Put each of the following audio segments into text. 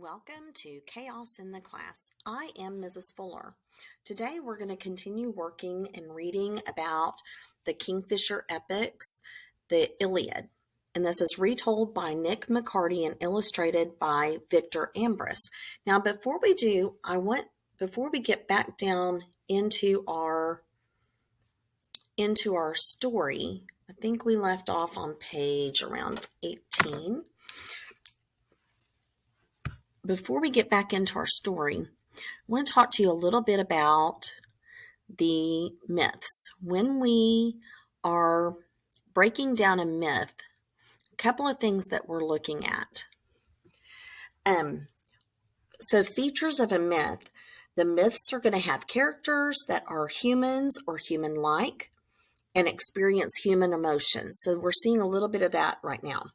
Welcome to Chaos in the Class. I am Mrs. Fuller. Today we're going to continue working and reading about the Kingfisher Epics The Iliad. And this is retold by Nick McCarty and illustrated by Victor Ambris. Now before we get back down into our story, I think we left off on page around 18. Before we get back into our story, I want to talk to you a little bit about the myths. When we are breaking down a myth, a couple of things that we're looking at. So features of a myth. The myths are going to have characters that are humans or human-like and experience human emotions. So we're seeing a little bit of that right now.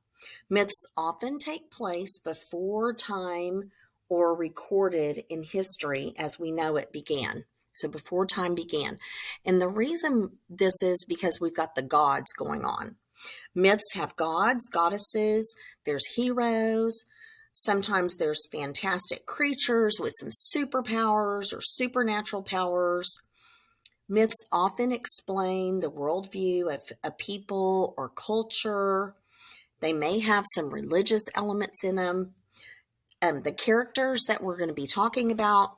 Myths often take place before time or recorded in history as we know it began. So before time began. And the reason this is because we've got the gods going on. Myths have gods, goddesses, there's heroes. Sometimes there's fantastic creatures with some superpowers or supernatural powers. Myths often explain the worldview of a people or culture. They may have some religious elements in them. The characters that we're going to be talking about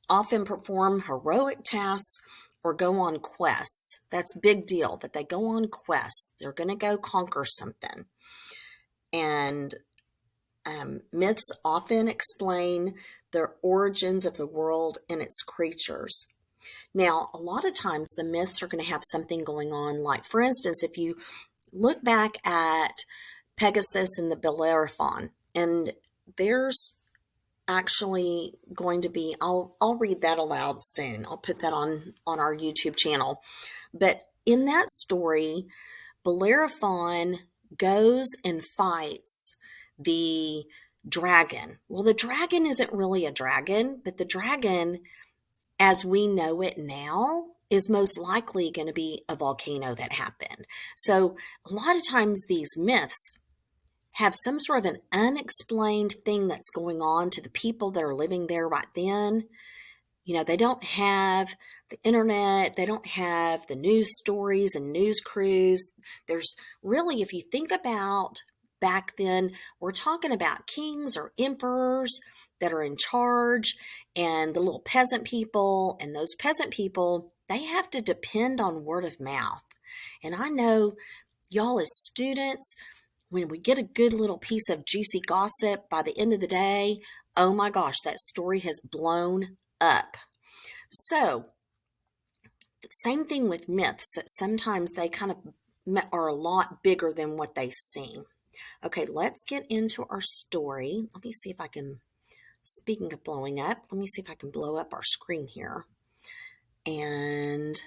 often perform heroic tasks or go on quests. That's a big deal that they go on quests. They're going to go conquer something. And myths often explain the origins of the world and its creatures. Now, a lot of times the myths are going to have something going on. Like, for instance, if you look back at Pegasus and the Bellerophon, and there's actually going to be, I'll read that aloud soon. I'll put that on our YouTube channel. But in that story, Bellerophon goes and fights the dragon. Well, the dragon isn't really a dragon, but the dragon, as we know it now, is most likely going to be a volcano that happened. So a lot of times these myths have some sort of an unexplained thing that's going on to the people that are living there right then. You know, they don't have the internet, they don't have the news stories and news crews. There's really, if you think about back then, we're talking about kings or emperors that are in charge and the little peasant people, and those peasant people, they have to depend on word of mouth. And I know y'all as students, when we get a good little piece of juicy gossip by the end of the day, oh my gosh, that story has blown up. So, same thing with myths, that sometimes they kind of are a lot bigger than what they seem. Okay, let's get into our story. Let me see if I can, speaking of blowing up, let me see if I can blow up our screen here. And,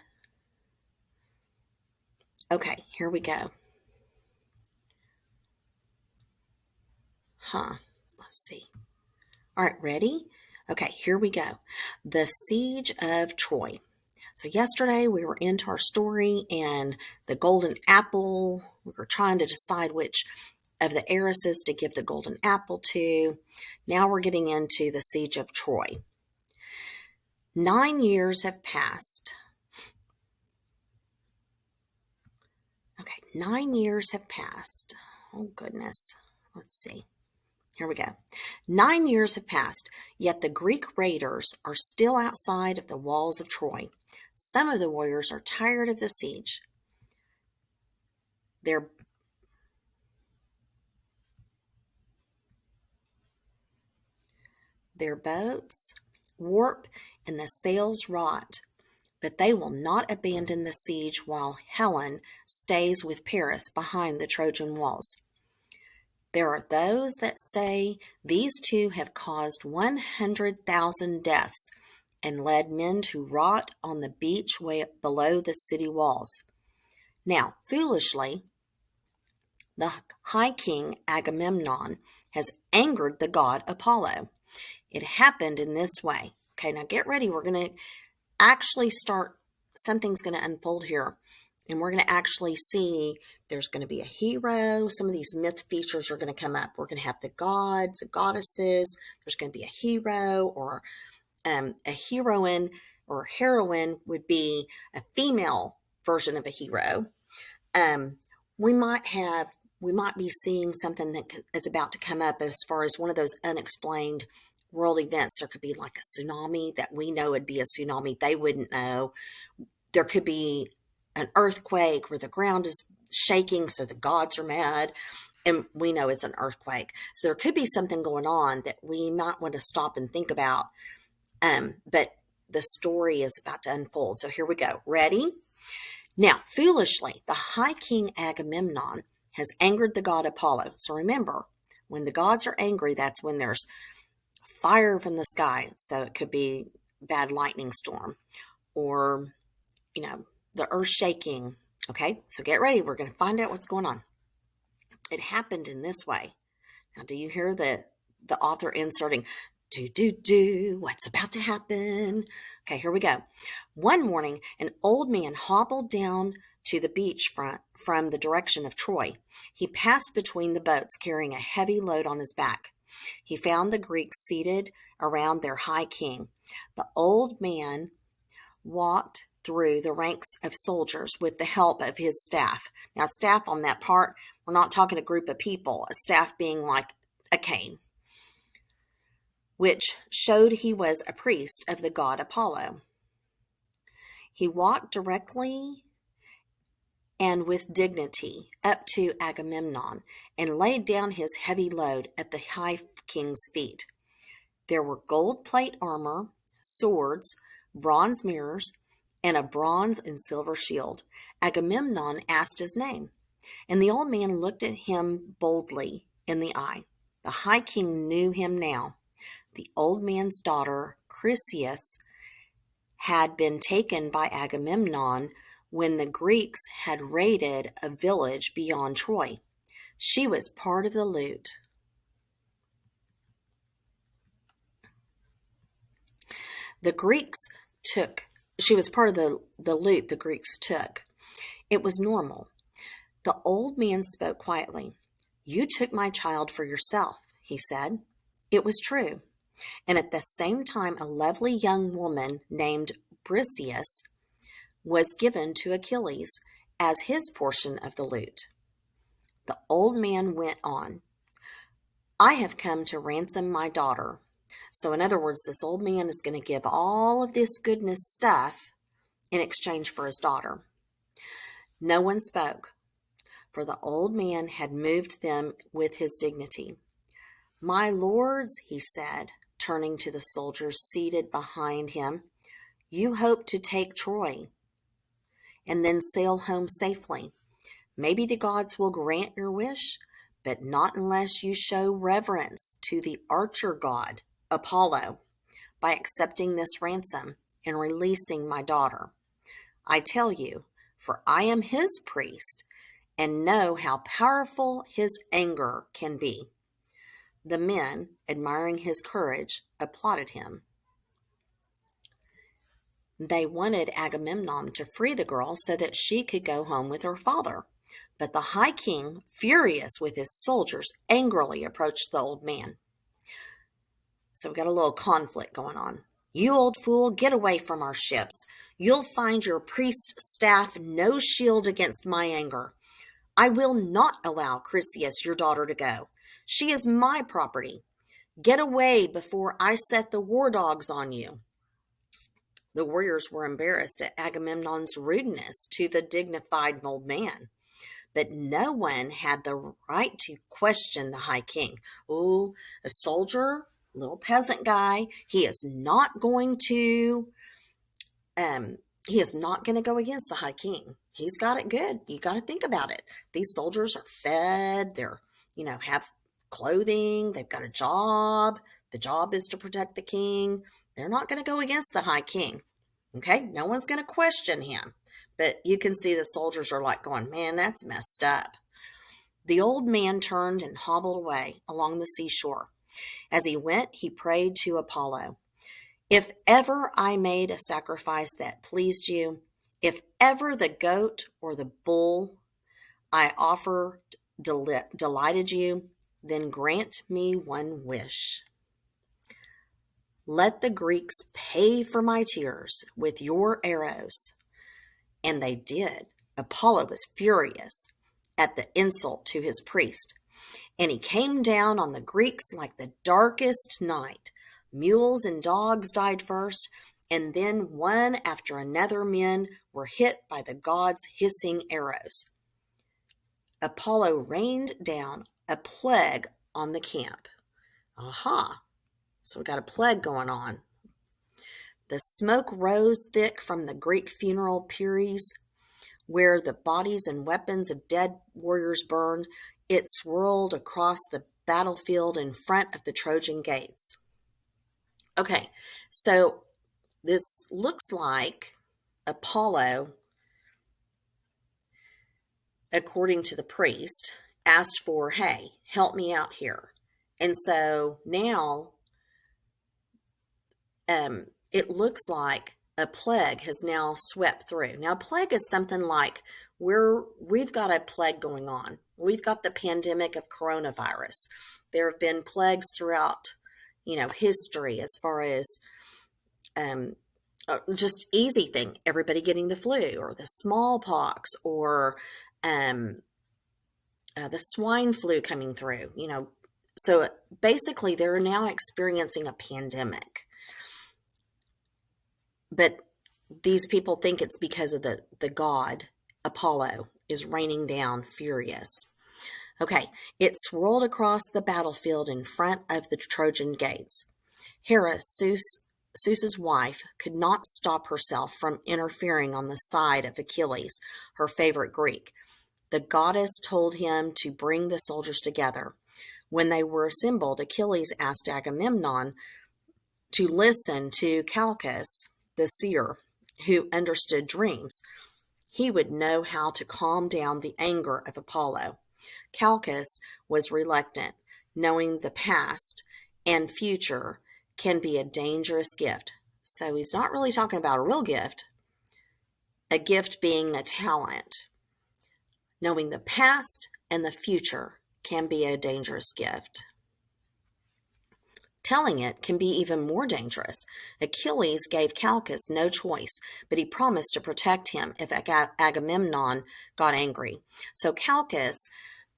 okay, here we go. Let's see. All right, ready? Okay, here we go. The Siege of Troy. So yesterday we were into our story and the golden apple. We were trying to decide which of the heiresses to give the golden apple to. Now we're getting into the Siege of Troy. 9 years have passed. Okay, 9 years have passed. Oh, goodness. Let's see. Here we go. 9 years have passed, yet the Greek raiders are still outside of the walls of Troy. Some of the warriors are tired of the siege. Their boats warp and the sails rot, but they will not abandon the siege while Helen stays with Paris behind the Trojan walls. There are those that say these two have caused 100,000 deaths and led men to rot on the beach way below the city walls. Now, foolishly, the high king Agamemnon has angered the god Apollo. It happened in this way. Okay, now get ready. We're going to actually start, something's going to unfold here. And we're going to actually see there's going to be a hero. Some of these myth features are going to come up. We're going to have the gods, the goddesses. There's going to be a hero or a heroine, or heroine would be a female version of a hero. Um, we might be seeing something that is about to come up as far as one of those unexplained world events. There could be like a tsunami that we know would be a tsunami. They wouldn't know. There could be an earthquake where the ground is shaking, so the gods are mad, and we know it's an earthquake. So there could be something going on that we might want to stop and think about. But the story is about to unfold. So here we go. Ready? Now, foolishly, the high king Agamemnon has angered the god Apollo. So remember, when the gods are angry, that's when there's fire from the sky. So it could be bad lightning storm or, the earth shaking. Okay, so get ready. We're going to find out what's going on. It happened in this way. Now, do you hear the author inserting, what's about to happen? Okay, here we go. One morning, an old man hobbled down to the beach front from the direction of Troy. He passed between the boats carrying a heavy load on his back. He found the Greeks seated around their high king. The old man walked through the ranks of soldiers with the help of his staff. Now, staff on that part, we're not talking a group of people, a staff being like a cane, which showed he was a priest of the god Apollo. He walked directly and with dignity up to Agamemnon and laid down his heavy load at the high king's feet. There were gold plate armor, swords, bronze mirrors, and a bronze and silver shield. Agamemnon asked his name, and the old man looked at him boldly in the eye. The high king knew him now. The old man's daughter, Chryseis, had been taken by Agamemnon when the Greeks had raided a village beyond Troy. She was part of the loot. She was part of the loot the Greeks took. It was normal. The old man spoke quietly. "You took my child for yourself," he said. It was true. And at the same time, a lovely young woman named Briseis was given to Achilles as his portion of the loot. The old man went on, "I have come to ransom my daughter." So in other words, this old man is going to give all of this goodness stuff in exchange for his daughter. No one spoke, for the old man had moved them with his dignity. "My lords," he said, turning to the soldiers seated behind him, "you hope to take Troy and then sail home safely. Maybe the gods will grant your wish, but not unless you show reverence to the archer god, Apollo, by accepting this ransom and releasing my daughter. I tell you, for I am his priest and know how powerful his anger can be." The men, admiring his courage, applauded him. They wanted Agamemnon to free the girl so that she could go home with her father. But the high king, furious with his soldiers, angrily approached the old man. So we got a little conflict going on. "You old fool, get away from our ships. You'll find your priest staff no shield against my anger. I will not allow Chryseis, your daughter, to go. She is my property. Get away before I set the war dogs on you." The warriors were embarrassed at Agamemnon's rudeness to the dignified old man, but no one had the right to question the high king. Oh, a soldier, little peasant guy, he is not going to go against the high king. He's got it good. You got to think about it. These soldiers are fed, they're, have clothing, they've got a job. The job is to protect the king. They're not going to go against the high king. Okay, no one's going to question him. But you can see the soldiers are like going, "Man, that's messed up." The old man turned and hobbled away along the seashore. As he went, he prayed to Apollo. "If ever I made a sacrifice that pleased you, If ever the goat or the bull I offer delighted you, then grant me one wish. Let the Greeks pay for my tears with your arrows. And they did. Apollo was furious at the insult to his priest, and he came down on the Greeks like the darkest night. Mules and dogs died first, and then one after another men were hit by the gods' hissing arrows. Apollo rained down a plague on the camp. Aha! So we got a plague going on. The smoke rose thick from the Greek funeral pyres, where the bodies and weapons of dead warriors burned. It swirled across the battlefield in front of the Trojan gates. Okay, so this looks like Apollo, according to the priest, asked for, hey, help me out here. And so now it looks like a plague has now swept through. Now, plague is something like we've got a plague going on. We've got the pandemic of coronavirus. There have been plagues throughout, history as far as just easy thing, everybody getting the flu or the smallpox or the swine flu coming through, So basically, they're now experiencing a pandemic. But these people think it's because of the god Apollo is raining down furious. Okay, it swirled across the battlefield in front of the Trojan gates. Hera, Zeus's wife, could not stop herself from interfering on the side of Achilles, her favorite Greek. The goddess told him to bring the soldiers together. When they were assembled, Achilles asked Agamemnon to listen to Calchas, the seer, who understood dreams. He would know how to calm down the anger of Apollo. Calchas was reluctant, knowing the past and future can be a dangerous gift. So he's not really talking about a real gift, a gift being a talent. Knowing the past and the future can be a dangerous gift. Telling it can be even more dangerous. Achilles gave Calchas no choice, but he promised to protect him if Agamemnon got angry. So Calchas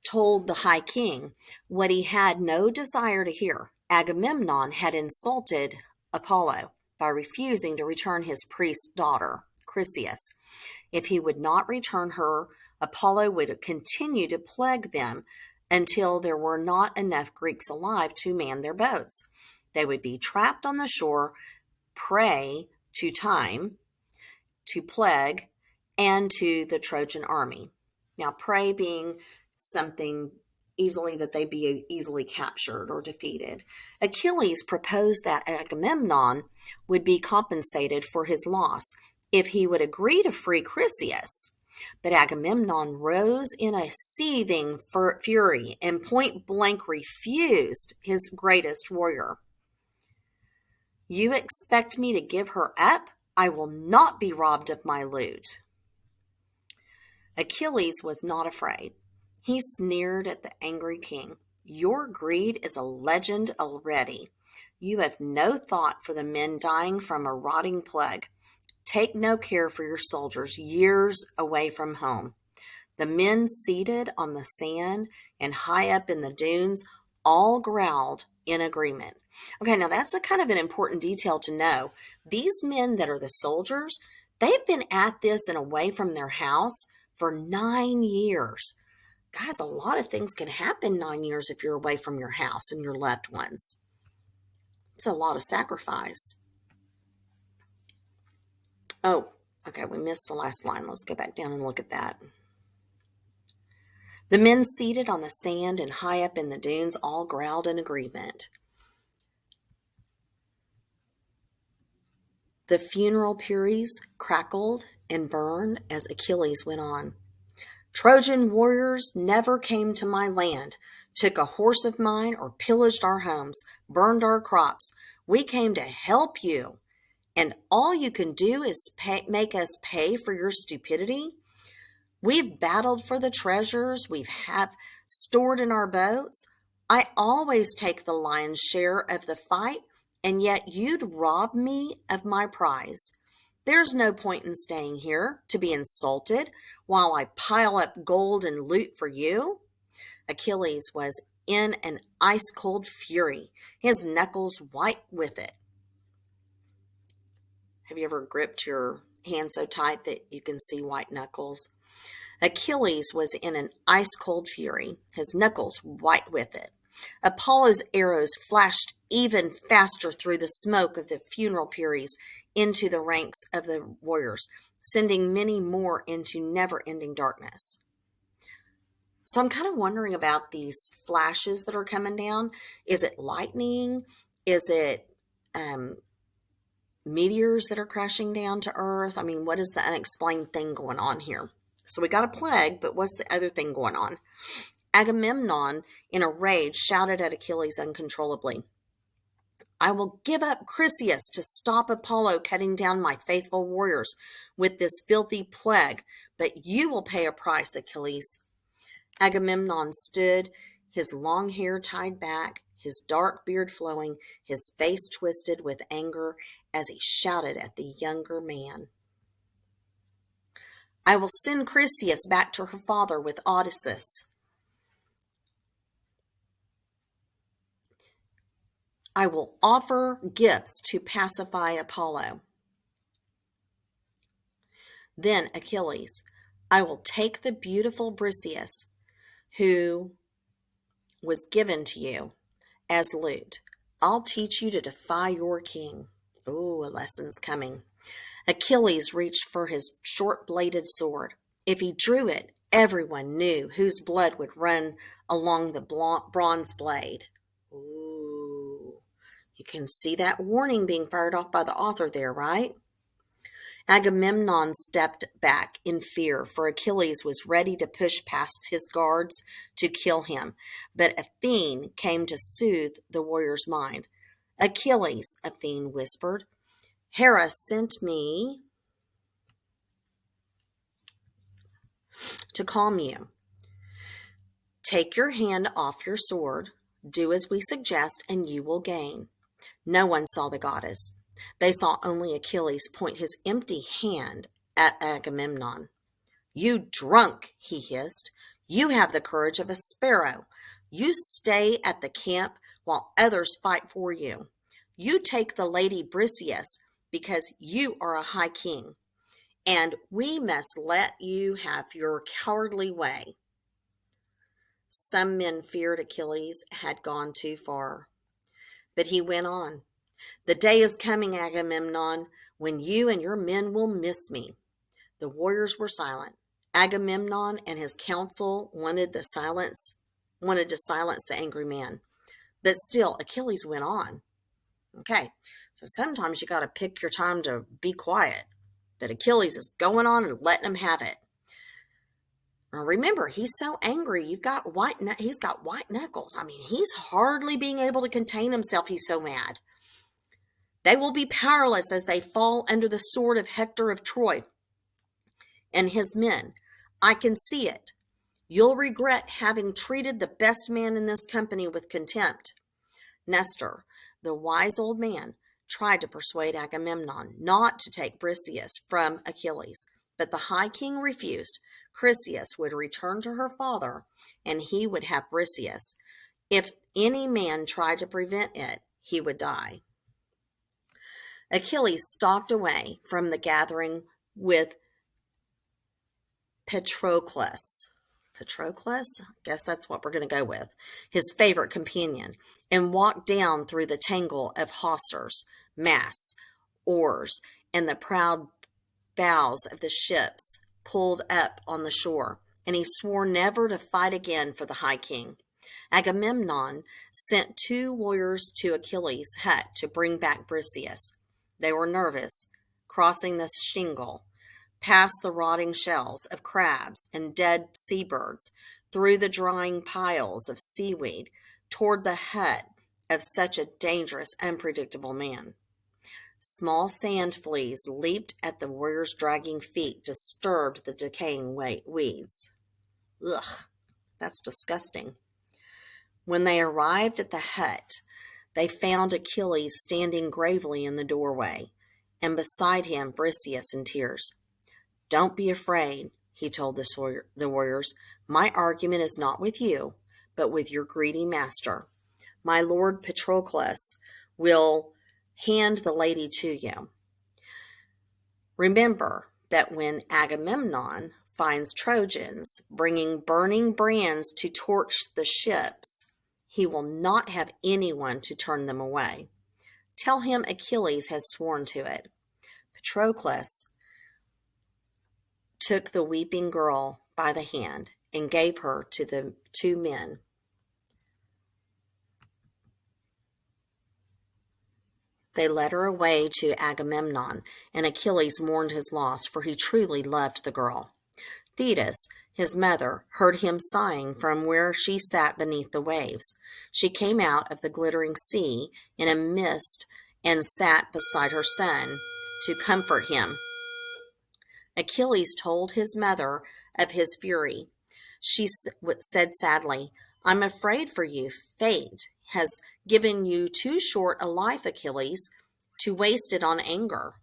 told the high king what he had no desire to hear. Agamemnon had insulted Apollo by refusing to return his priest's daughter, Chryseis. If he would not return her, Apollo would continue to plague them until there were not enough Greeks alive to man their boats. They would be trapped on the shore, prey to time, to plague, and to the Trojan army. Now, prey being something that they'd be easily captured or defeated. Achilles proposed that Agamemnon would be compensated for his loss if he would agree to free Chryseis. But Agamemnon rose in a seething fury and point blank refused his greatest warrior. You expect me to give her up? I will not be robbed of my loot. Achilles was not afraid. He sneered at the angry king. Your greed is a legend already. You have no thought for the men dying from a rotting plague. Take no care for your soldiers years away from home. The men seated on the sand and high up in the dunes all growled in agreement. Okay, now that's a kind of an important detail to know. These men that are the soldiers, they've been at this and away from their house for 9 years. Guys, a lot of things can happen 9 years if you're away from your house and your loved ones. It's a lot of sacrifice. Oh, okay, we missed the last line. Let's go back down and look at that. The men seated on the sand and high up in the dunes all growled in agreement. The funeral pyres crackled and burned as Achilles went on. Trojan warriors never came to my land, took a horse of mine, or pillaged our homes, burned our crops. We came to help you And all you can do is make us pay for your stupidity? We've battled for the treasures we have stored in our boats. I always take the lion's share of the fight, and yet you'd rob me of my prize. There's no point in staying here to be insulted while I pile up gold and loot for you." Achilles was in an ice-cold fury, his knuckles white with it. Have you ever gripped your hand so tight that you can see white knuckles? Achilles was in an ice-cold fury, his knuckles white with it. Apollo's arrows flashed even faster through the smoke of the funeral pyres into the ranks of the warriors, sending many more into never-ending darkness. So I'm kind of wondering about these flashes that are coming down. Is it lightning? Is it meteors that are crashing down to Earth? I mean, what is the unexplained thing going on here? So we got a plague, but what's the other thing going on? Agamemnon, in a rage, shouted at Achilles uncontrollably, "I will give up Chryseis to stop Apollo cutting down my faithful warriors with this filthy plague, but you will pay a price, Achilles." Agamemnon stood, his long hair tied back, his dark beard flowing, his face twisted with anger as he shouted at the younger man. "I will send Chryseis back to her father with Odysseus. I will offer gifts to pacify Apollo. Then Achilles, I will take the beautiful Briseis, who was given to you, as loot. I'll teach you to defy your king." Oh, a lesson's coming. Achilles reached for his short-bladed sword. If he drew it, everyone knew whose blood would run along the bronze blade. Ooh, you can see that warning being fired off by the author there, right? Agamemnon stepped back in fear, for Achilles was ready to push past his guards to kill him. But Athene came to soothe the warrior's mind. "Achilles," Athene whispered, "Hera sent me to calm you. Take your hand off your sword, do as we suggest, and you will gain." No one saw the goddess. They saw only Achilles point his empty hand at Agamemnon. "You drunk," he hissed. "You have the courage of a sparrow. You stay at the camp while others fight for you. You take the lady Briseis because you are a high king, and we must let you have your cowardly way." Some men feared Achilles had gone too far. But he went on. "The day is coming, Agamemnon, when you and your men will miss me." The warriors were silent. Agamemnon and his council wanted to silence the angry man. But still, Achilles went on. Okay, so sometimes you got to pick your time to be quiet. But Achilles is going on and letting him have it. Now remember, he's so angry. He's got white knuckles. I mean, he's hardly being able to contain himself. He's so mad. "They will be powerless as they fall under the sword of Hector of Troy and his men. I can see it. You'll regret having treated the best man in this company with contempt." Nestor, the wise old man, tried to persuade Agamemnon not to take Briseis from Achilles, but the high king refused. Chryseis would return to her father, and he would have Briseis. If any man tried to prevent it, he would die. Achilles stalked away from the gathering with Patroclus. Patroclus? I guess that's what we're going to go with. His favorite companion, and walked down through the tangle of hawsers, masts, oars, and the proud bows of the ships pulled up on the shore, and he swore never to fight again for the high king. Agamemnon sent 2 warriors to Achilles' hut to bring back Briseis. They were nervous, crossing the shingle, past the rotting shells of crabs and dead seabirds, through the drying piles of seaweed, toward the hut of such a dangerous, unpredictable man. Small sand fleas leaped at the warrior's dragging feet, disturbed the decaying weeds. Ugh, that's disgusting. When they arrived at the hut, they found Achilles standing gravely in the doorway, and beside him Briseis in tears. "Don't be afraid," he told the warriors. "My argument is not with you, but with your greedy master. My lord Patroclus will hand the lady to you. Remember that when Agamemnon finds Trojans bringing burning brands to torch the ships, he will not have anyone to turn them away. Tell him Achilles has sworn to it." Patroclus took the weeping girl by the hand and gave her to the two men. They led her away to Agamemnon, and Achilles mourned his loss, for he truly loved the girl. Thetis, his mother, heard him sighing from where she sat beneath the waves. She came out of the glittering sea in a mist and sat beside her son to comfort him. Achilles told his mother of his fury. She said sadly, "I'm afraid for you. Fate has given you too short a life, Achilles, to waste it on anger.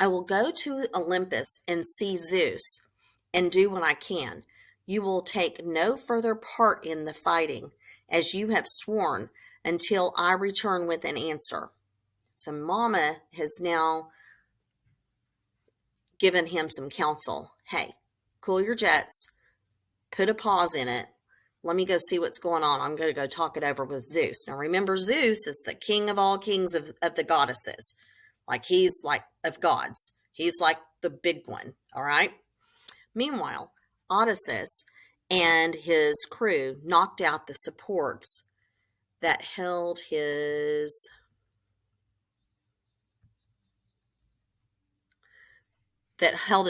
I will go to Olympus and see Zeus and do what I can. You will take no further part in the fighting, as you have sworn, until I return with an answer." So Mama has now given him some counsel. Hey, cool your jets, put a pause in it. Let me go see what's going on. I'm going to go talk it over with Zeus. Now remember, Zeus is the king of all kings of the goddesses. Like he's like of gods. He's like the big one. All right. Meanwhile, Odysseus and his crew knocked out the supports that held his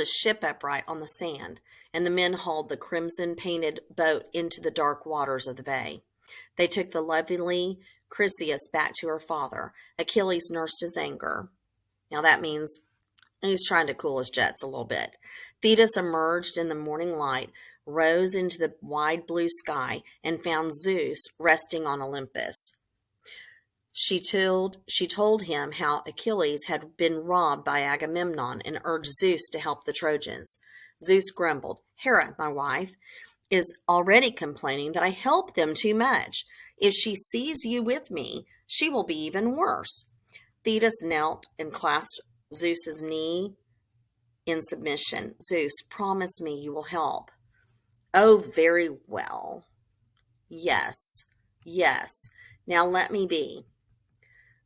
ship upright on the sand, and the men hauled the crimson-painted boat into the dark waters of the bay. They took the lovely Chryseis back to her father. Achilles nursed his anger. Now that means he's trying to cool his jets a little bit. Thetis emerged in the morning light, rose into the wide blue sky, and found Zeus resting on Olympus. She told him how Achilles had been robbed by Agamemnon and urged Zeus to help the Trojans. Zeus grumbled, "Hera, my wife, is already complaining that I help them too much. If she sees you with me, she will be even worse." Thetis knelt and clasped Zeus's knee in submission. "Zeus, promise me you will help." "Oh, very well. Yes. Now let me be."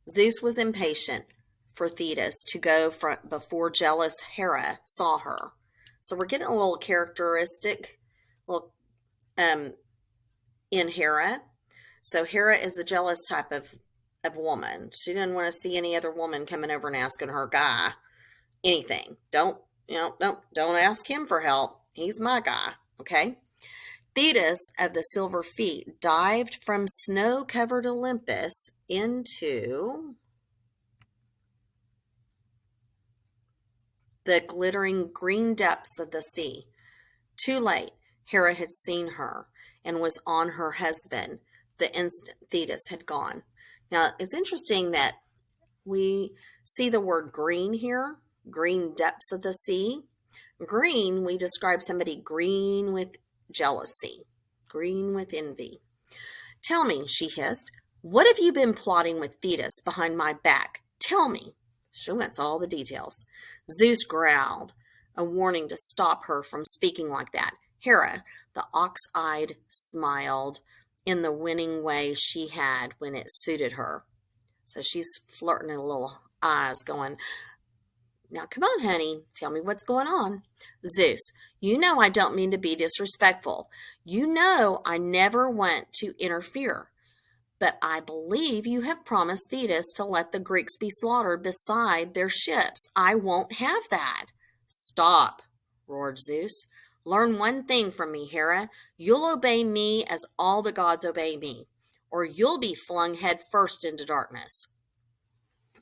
Zeus was impatient for Thetis to go before jealous Hera saw her. So we're getting a little characteristic in Hera. So Hera is a jealous type of woman. She didn't want to see any other woman coming over and asking her guy anything. Don't ask him for help. He's my guy, okay? Thetis of the silver feet dived from snow-covered Olympus into the glittering green depths of the sea. Too late, Hera had seen her and was on her husband the instant Thetis had gone. Now, it's interesting that we see the word green here, green depths of the sea. Green, we describe somebody green with jealousy, green with envy. "Tell me," she hissed, "what have you been plotting with Thetis behind my back? Tell me." She wants all the details. Zeus growled, a warning to stop her from speaking like that. Hera, the ox-eyed, smiled in the winning way she had when it suited her. So she's flirting her little eyes going, "Now come on, honey, tell me what's going on." "Zeus, you know I don't mean to be disrespectful. You know I never want to interfere. But I believe you have promised Thetis to let the Greeks be slaughtered beside their ships. I won't have that." "Stop," roared Zeus. "Learn one thing from me, Hera. You'll obey me as all the gods obey me, or you'll be flung head first into darkness."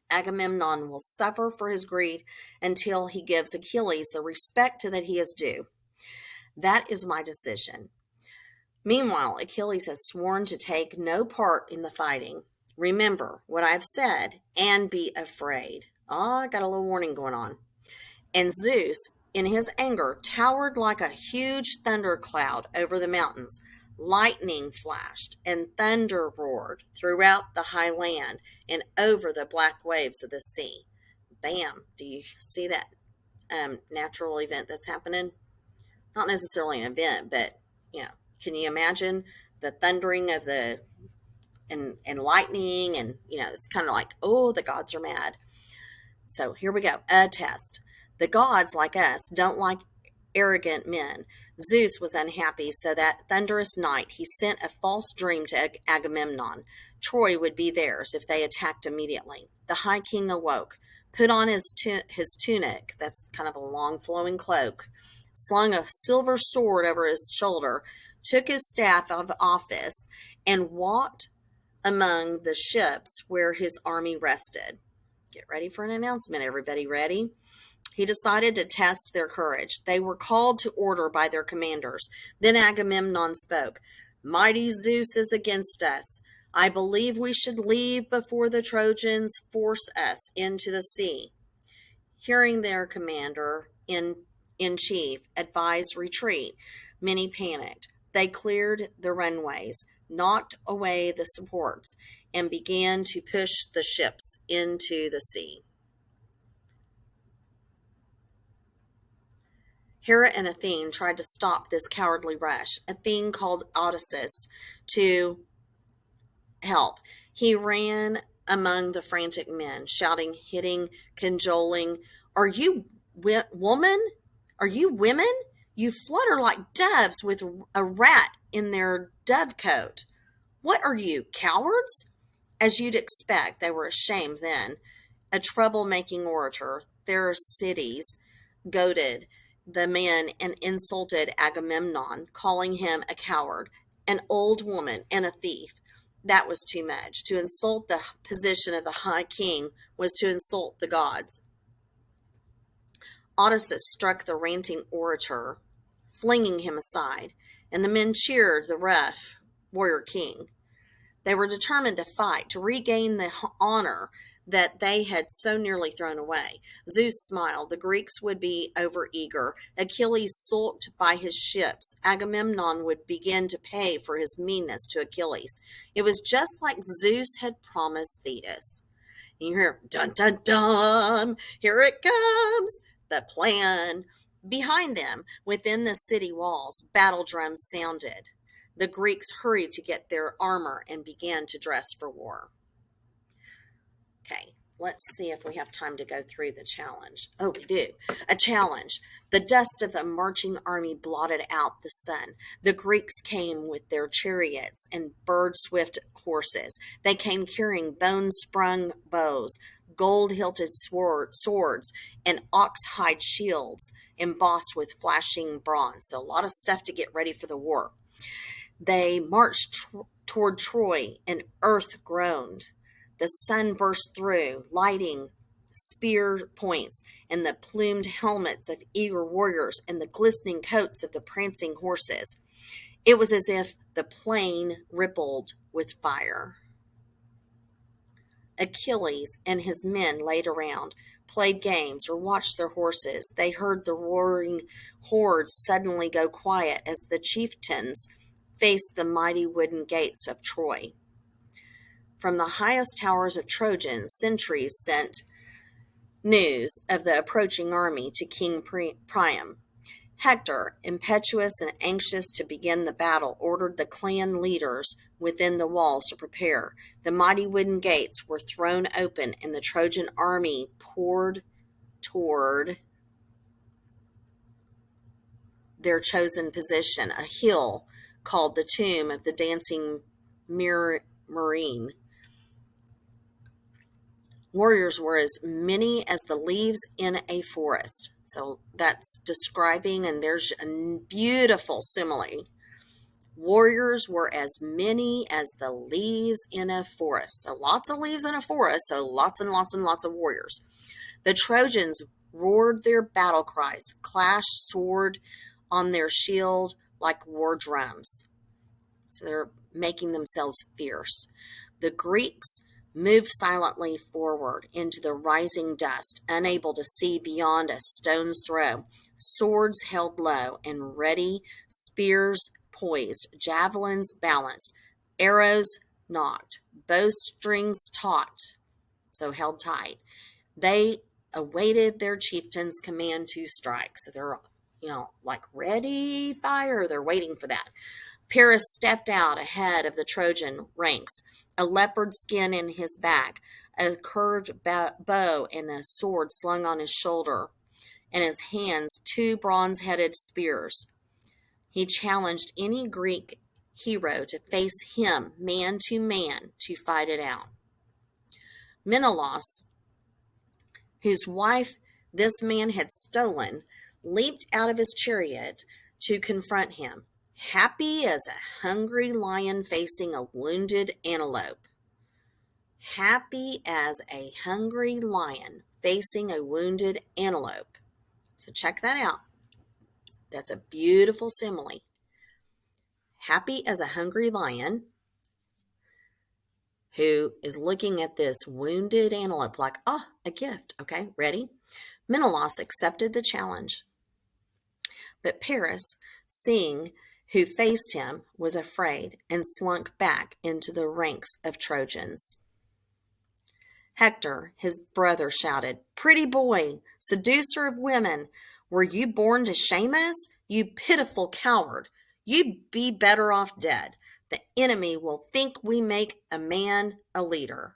Agamemnon will suffer for his greed until he gives Achilles the respect that he is due. That is my decision. Meanwhile, Achilles has sworn to take no part in the fighting. Remember what I've said and be afraid. Oh, I got a little warning going on. And Zeus, in his anger, towered like a huge thundercloud over the mountains. Lightning flashed and thunder roared throughout the high land and over the black waves of the sea. Bam! Do you see that natural event that's happening? Not necessarily an event, but, can you imagine the thundering of the and lightning? And, it's kind of like, oh, the gods are mad. So here we go. A test. The gods, like us, don't like arrogant men. Zeus was unhappy, so that thunderous night he sent a false dream to Agamemnon. Troy would be theirs if they attacked immediately. The high king awoke, put on his tunic, that's kind of a long flowing cloak, slung a silver sword over his shoulder, took his staff of office, and walked among the ships where his army rested. Get ready for an announcement, everybody. Ready? He decided to test their courage. They were called to order by their commanders. Then Agamemnon spoke. Mighty Zeus is against us. I believe we should leave before the Trojans force us into the sea. Hearing their commander-in-chief advise retreat, many panicked. They cleared the runways, knocked away the supports, and began to push the ships into the sea. Hera and Athene tried to stop this cowardly rush. Athene called Odysseus to help. He ran among the frantic men, shouting, hitting, cajoling, Are you woman? Are you women? You flutter like doves with a rat in their dovecote. What are you, cowards? As you'd expect, they were ashamed then. A trouble-making orator, Thersites, goaded the men and insulted Agamemnon, calling him a coward, an old woman, and a thief. That was too much. To insult the position of the high king was to insult the gods. Odysseus struck the ranting orator, flinging him aside, and the men cheered the rough warrior king. They were determined to fight, to regain the honor that they had so nearly thrown away. Zeus smiled. The Greeks would be overeager. Achilles sulked by his ships. Agamemnon would begin to pay for his meanness to Achilles. It was just like Zeus had promised Thetis. And you hear, dun, dun, dun, here it comes, the plan. Behind them, within the city walls, battle drums sounded. The Greeks hurried to get their armor and began to dress for war. Okay, let's see if we have time to go through the challenge. Oh, we do. A challenge. The dust of the marching army blotted out the sun. The Greeks came with their chariots and bird-swift horses. They came carrying bone-sprung bows, gold-hilted swords, and ox-hide shields embossed with flashing bronze. So a lot of stuff to get ready for the war. They marched toward Troy, and earth groaned. The sun burst through, lighting spear points and the plumed helmets of eager warriors and the glistening coats of the prancing horses. It was as if the plain rippled with fire. Achilles and his men laid around, played games, or watched their horses. They heard the roaring hordes suddenly go quiet as the chieftains faced the mighty wooden gates of Troy. From the highest towers of Trojan, sentries sent news of the approaching army to King Priam. Hector, impetuous and anxious to begin the battle, ordered the clan leaders within the walls to prepare. The mighty wooden gates were thrown open, and the Trojan army poured toward their chosen position, a hill called the Tomb of the Dancing Marine. Warriors were as many as the leaves in a forest. So that's describing, and there's a beautiful simile. Warriors were as many as the leaves in a forest. So lots of leaves in a forest, so lots and lots and lots of warriors. The Trojans roared their battle cries, clashed sword on their shield like war drums. So they're making themselves fierce. The Greeks moved silently forward into the rising dust, unable to see beyond a stone's throw. Swords held low and ready, spears poised, javelins balanced, arrows nocked, bowstrings taut, so held tight. They awaited their chieftain's command to strike. So they're, like ready, fire. They're waiting for that. Paris stepped out ahead of the Trojan ranks, a leopard skin in his back, a curved bow and a sword slung on his shoulder, and his hands 2 bronze-headed spears. He challenged any Greek hero to face him man to man to fight it out. Menelaus, whose wife this man had stolen, leaped out of his chariot to confront him, happy as a hungry lion facing a wounded antelope. Happy as a hungry lion facing a wounded antelope. So check that out. That's a beautiful simile. Happy as a hungry lion who is looking at this wounded antelope like, a gift. Okay, ready? Menelaus accepted the challenge. But Paris, seeing who faced him, was afraid and slunk back into the ranks of Trojans. Hector, his brother, shouted, "Pretty boy, seducer of women, were you born to shame us? You pitiful coward! You'd be better off dead. The enemy will think we make a man a leader."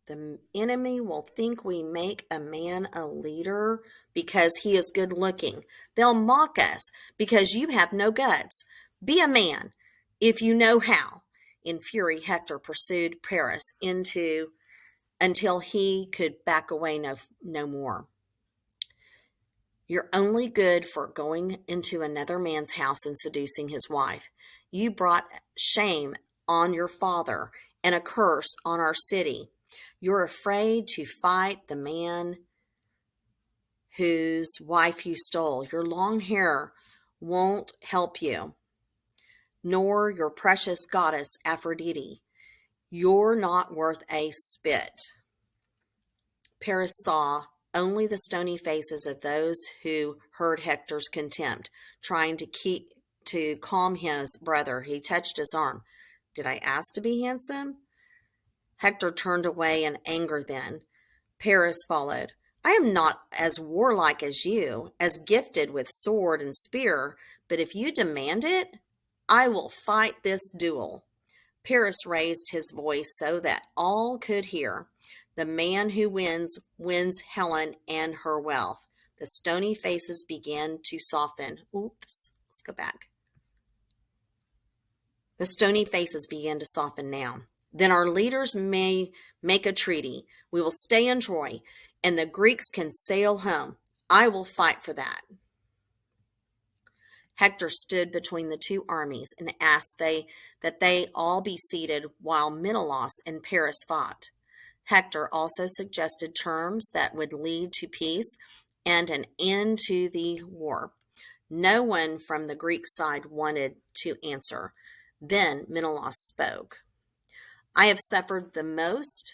The enemy will think we make a man a leader because he is good looking. They'll mock us because you have no guts. Be a man if you know how. In fury, Hector pursued Paris until he could back away no more. You're only good for going into another man's house and seducing his wife. You brought shame on your father and a curse on our city. You're afraid to fight the man whose wife you stole. Your long hair won't help you, nor your precious goddess Aphrodite. You're not worth a spit. Paris saw only the stony faces of those who heard Hector's contempt. Trying to calm his brother, he touched his arm. "Did I ask to be handsome?" Hector turned away in anger then. Paris followed. "I am not as warlike as you, as gifted with sword and spear, but if you demand it, I will fight this duel." Paris raised his voice so that all could hear. "The man who wins Helen and her wealth." The stony faces began to soften. Let's go back. The stony faces began to soften now. "Then our leaders may make a treaty. We will stay in Troy, and the Greeks can sail home. I will fight for that." Hector stood between the 2 armies and asked that they all be seated while Menelaus and Paris fought. Hector also suggested terms that would lead to peace and an end to the war. No one from the Greek side wanted to answer. Then Menelaus spoke. "I have suffered the most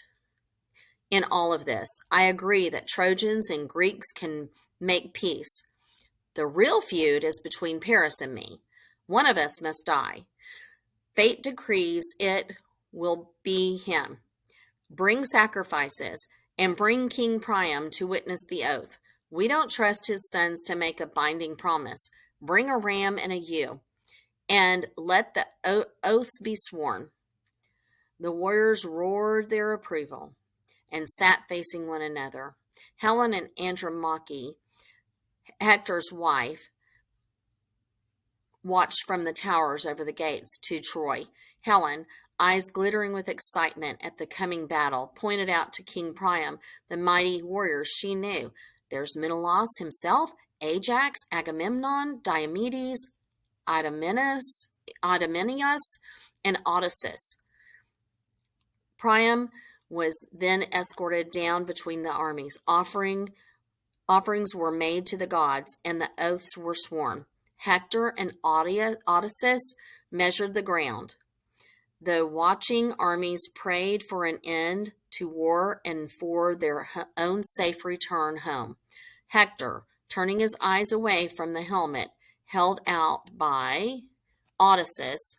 in all of this. I agree that Trojans and Greeks can make peace. The real feud is between Paris and me. One of us must die. Fate decrees it will be him. Bring sacrifices and bring King Priam to witness the oath. We don't trust his sons to make a binding promise. Bring a ram and a ewe, and let the oaths be sworn." The warriors roared their approval and sat facing one another. Helen and Andromache, Hector's wife, watched from the towers over the gates to Troy. Helen, eyes glittering with excitement at the coming battle, pointed out to King Priam the mighty warriors she knew. "There's Menelaus himself, Ajax, Agamemnon, Diomedes, Idomeneus, and Odysseus. Priam was then escorted down between the armies. Offerings were made to the gods, and the oaths were sworn. Hector and Odysseus measured the ground. The watching armies prayed for an end to war and for their own safe return home. Hector, turning his eyes away from the helmet held out by Odysseus,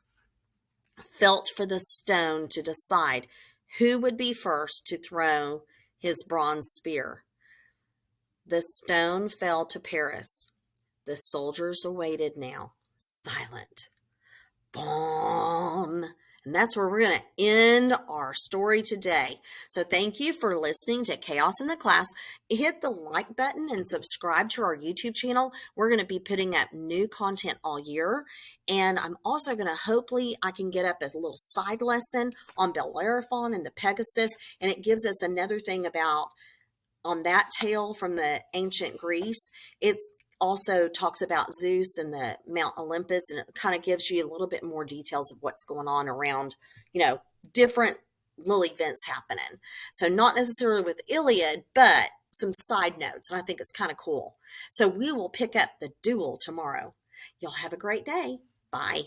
felt for the stone to decide who would be first to throw his bronze spear. The stone fell to Paris. The soldiers awaited now, silent. Boom. And that's where we're going to end our story today. So thank you for listening to Chaos in the Class. Hit the like button and subscribe to our YouTube channel. We're going to be putting up new content all year. And I'm also going to, hopefully, I can get up a little side lesson on Bellerophon and the Pegasus. And it gives us another thing about on that tale from the ancient Greece. It's also talks about Zeus and the Mount Olympus, and it kind of gives you a little bit more details of what's going on around, different little events happening. So not necessarily with Iliad, but some side notes, and I think it's kind of cool. So we will pick up the duel tomorrow. Y'all have a great day. Bye.